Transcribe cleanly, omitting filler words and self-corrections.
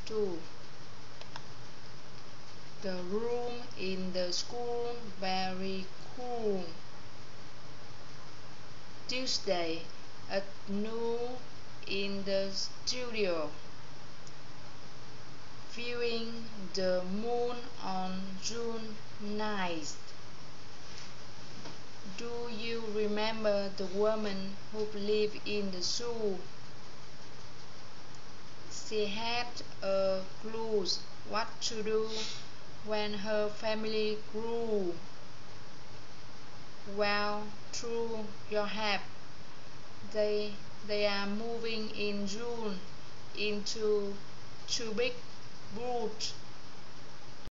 2. The room in the school very cool. Tuesday at noon in the studio. Viewing the moon on June 9th. Do you remember the woman who lived in the zoo? She had a clue what to do when her family grew. Well, through your help, they are moving in June into two big woods.